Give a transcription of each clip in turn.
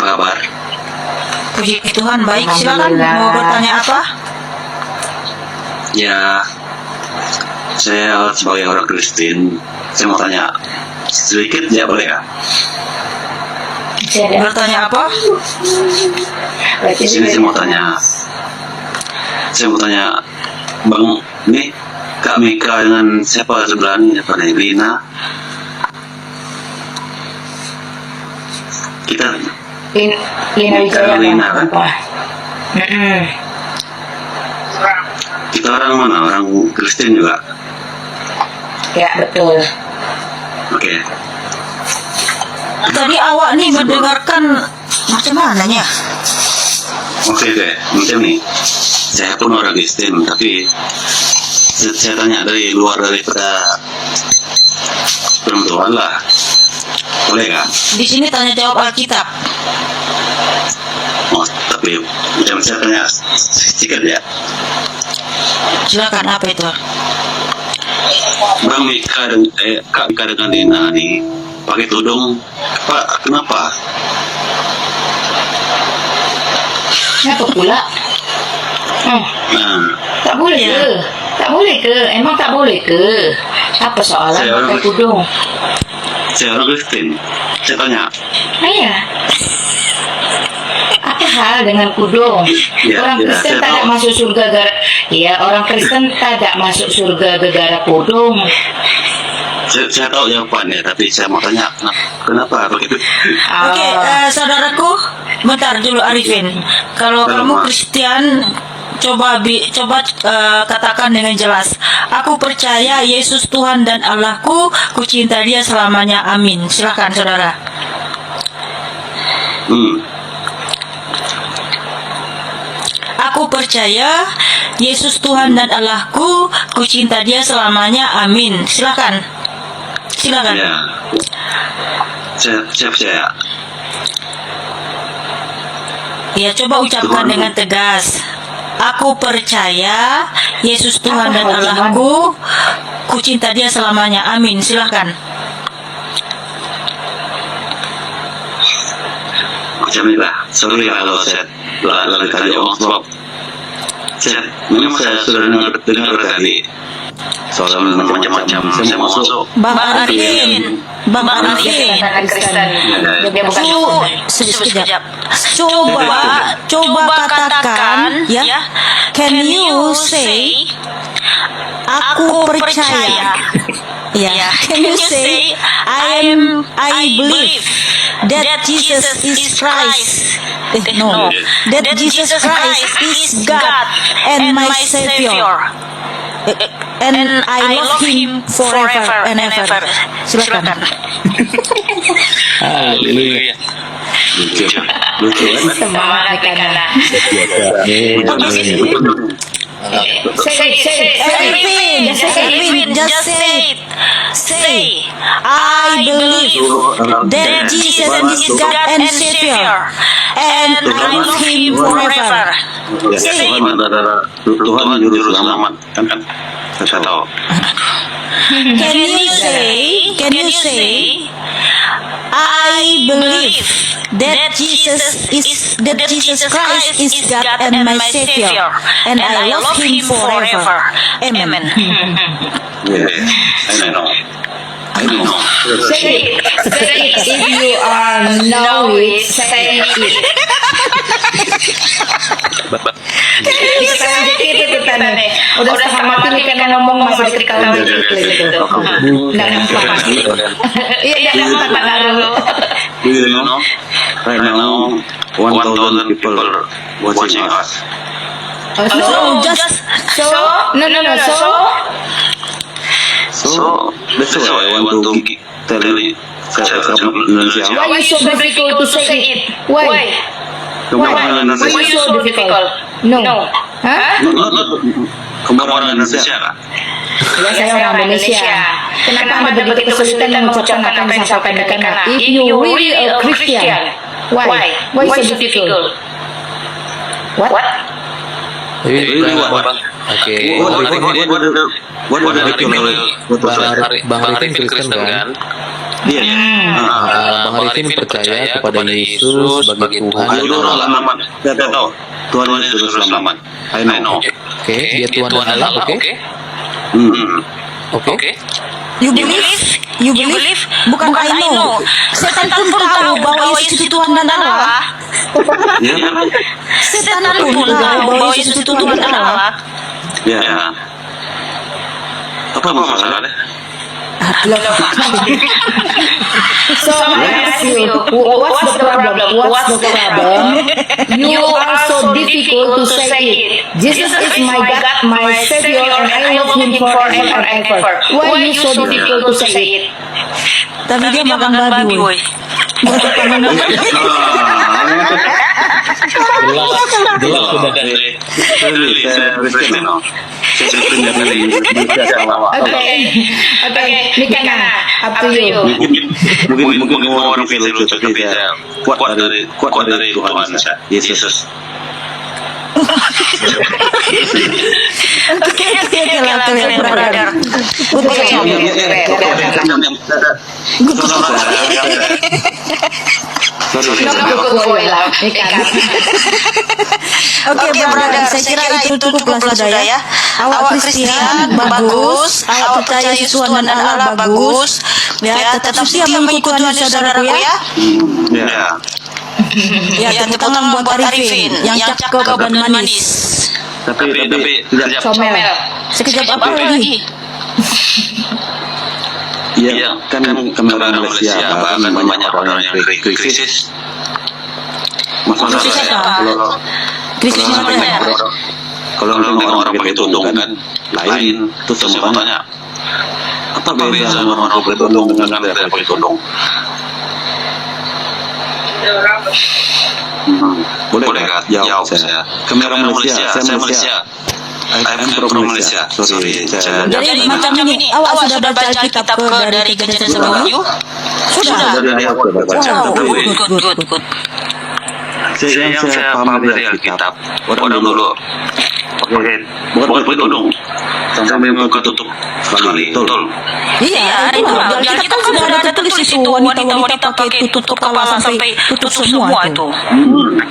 Apa kabar? Puji Tuhan, baik. Silakan, mau bertanya apa? Ya, saya sebagai orang Kristen, saya mau tanya sedikit ya, boleh ya? Bertanya apa? Di sini saya mau tanya, Bang, ini Kak Mika dengan siapa sebelahnya, Pak Lina? Kita Lina Wijaya Lina, kan? Mm-mm. Kita orang mana? Orang Kristen juga. Ya betul. Oke. Tadi awak nih mendengarkan macam mananya? Oke, macam nih. Saya pun orang Kristen, tapi saya tanya dari luar daripada firman Tuhan lah. Boleh kan? Di sini tanya jawab Alkitab. Oh, tapi macam saya tanya sedikit ya. Silakan, apa itu? Bang Mika dan Kak Mika dengan Lina nih pakai tudung, Pak, kenapa? Kenapa pula? Nah, Tak boleh Ya. ke? Tak boleh ke? Emang tak boleh ke? Apa soalan Saya pakai orang- tudung? saya orang Kristen. Saya tanya, Iya. Apa hal dengan kudung? Ya, Orang ya, Kristen saya tak tahu. masuk surga gara. Ya, orang Kristen tak masuk surga gara kudung. saya tahu jawabannya, tapi saya mau tanya, kenapa begitu? Oke, saudaraku, bentar dulu Arifin. Kalau Halo, kamu Mak. Kristen, coba katakan dengan jelas. Aku percaya Yesus Tuhan dan Allahku, ku cinta Dia selamanya. Amin. Silakan, saudara. Aku percaya Yesus Tuhan dan Allahku, ku cinta Dia selamanya. Amin. Silakan. Silakan. Ya, saya percaya. Ya, coba ucapkan Tuhan. dengan tegas. Aku percaya Yesus Tuhan dan Apa, Allahku, ku cinta Dia selamanya. Amin. Silakan. Macam inilah. Sorry ya kalau saya lari tadi om, sebab memang saya sudah dengar tadi soal macam-macam. Saya masuk. Bang Arifin, Bang Arifin, Anak Kristen. Ya. Dia bukan sekejap. Coba katakan, ya. Can you say, aku percaya? Ya. Can you say, I believe that Jesus is Christ? No, that Jesus Christ is God and my Savior. And I love Him forever and ever. Silakan. Haleluya. Lucu kan? semangat karena. Arifin, just say it. Say, I believe that Jesus is God and Savior, and I love Him forever. Ya, Tuhan adalah Tuhan juru selamat, kan? Saya tahu. Can you say, I believe that Jesus Christ is God and my Savior, and I love Him forever. Amen. Ya, I know. Say it. If you know it, say it. Kita dikit itu nih. Udah setengah mati nih kan ngomong masih dikit kalau dikit gitu. Nggak nampak mati. Iya, nggak nampak dulu. Do you know? Right now, 1,000 people watching us. So that's why I want to tell you, Indonesia. Why is so difficult to say it? Why? Kemana Why Indonesia? is so difficult? No. Hah? Kemana Indonesia kan? Ya, saya orang Indonesia. Kenapa Anda begitu kesulitan mengucapkan apa yang saya sampaikan? If you really a Christian, why? Why so difficult? What? Really what? Oke. What Bang Arifin Kristen kan? Iya. Bang Arifin percaya kepada Yesus sebagai Tuhan. Ayo selamat. Dia tahu. Tuhan Yesus selamat. I know. Oke, dia Tuhan dan Allah. Oke. Oke. You believe? Bukan I know. Setan pun tahu bahwa Yesus itu Tuhan dan Allah. Ya. Setan pun tahu bahwa Yesus itu Tuhan dan Allah. Ya. Apa masalahnya? So I ask you, what's the problem? You are so difficult to say it. Jesus is my God, my Savior, and I love Him forever and ever. Why you so difficult to say it? Tapi dia makan babi, woi. Jelas sudah. Okay, Nikana, up to you. Mungkin orang pilih lucu tapi kuat dari Tuhan Yesus. Oke, brother. Oke, brother, saya kira itu cukup sudah ya. Awak Kristen bagus, awak percaya Yesus Tuhan dan Allah bagus. Ya, tetap setia mengikuti Tuhan saudaraku ya. Ya, tetap buat Arifin yang cakep dan manis. Tapi tidak Comel. Sekejap apa lagi? Iya, kan orang Malaysia banyak orang yang krisis. Krisis apa? Krisis moneter. Kalau orang pakai tudung kan lain, terus semua tanya apa beda orang pakai tudung dengan tidak pakai tudung? Boleh kan? Jawab saya. Kamera Malaysia, saya Malaysia. I'm from Malaysia. Sorry. Jadi macam ini, awak sudah baca kitab dari kejadian sebelumnya? Sudah. Good. Saya paham dari Alkitab. Orang dulu bukan tudung sampai muka tutup sekali. Betul. Iya, itu Alkitab kan sudah ada tertulis itu wanita-wanita pakai tutup kepala sampai tutup semua itu.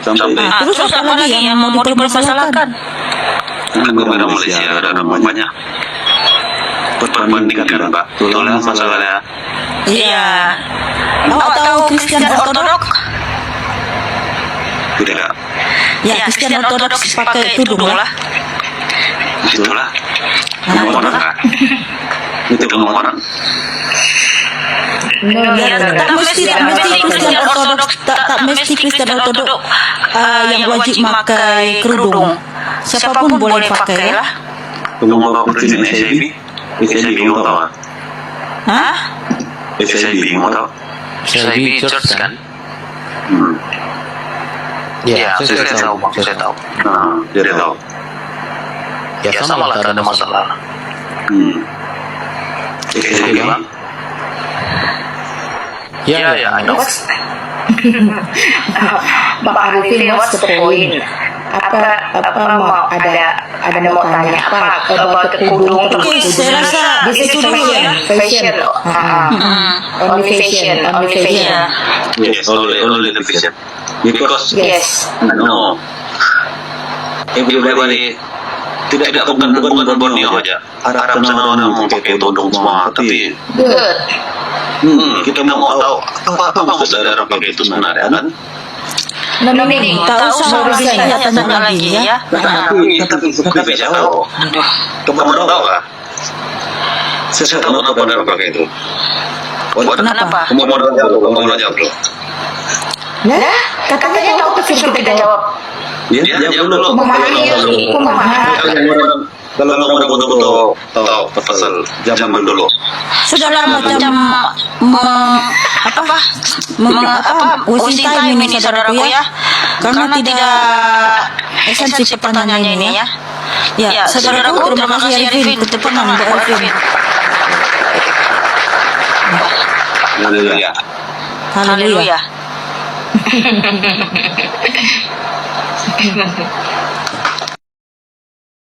Terus apa lagi yang mau dipermasalahkan? Negara Malaysia ada banyak perbandingan, Pak. Itulah masalahnya. Iya. Awak tahu Kristen Ortodok? Tidak. Ya, Kristen Ortodok pakai tudung lah. Itulah. Orang itu orang. Tak mesti Kristen Ortodok, tak mesti Kristen Ortodok yang wajib pakai kerudung. Siapapun boleh pakai lah. Tunggu Kristen SIB. SIB mau tahu? Hah? SIB mau tahu? SIB Church kan? Ya, saya tahu. Dia tahu. Ya sama lah, tak ada masalah. SIB. Ya, I know. Bapak Arifin, what's the point? Apa mau ada mau tanya apa about kerudung? Oke, saya rasa itu dulu ya. Fashion. Only fashion. Yes, only the vision. Because Yes. no, everybody tidak bukan Borneo aja. Arab sana orang mau pakai tudung semua, tapi Good. kita mau tahu apa maksud dari orang pakai itu sebenarnya kan? No meaning. Tak usah tanya lagi ya. Tapi bisa tahu. Kamu tahu nggak? Saya tahu apa dari pakai itu. Kenapa? Kamu mau jawab dulu. Nah, katanya tahu terus kita jawab. Ya, jawab dulu. Kalau orang betul-betul tahu pasal zaman dulu. Sudahlah macam wasting time ini saudaraku ya. Karena tidak esensi pertanyaan ini ya. Ya, saudaraku terima kasih Arifin. Tenang Bu Arifin. Haleluya. Haleluya.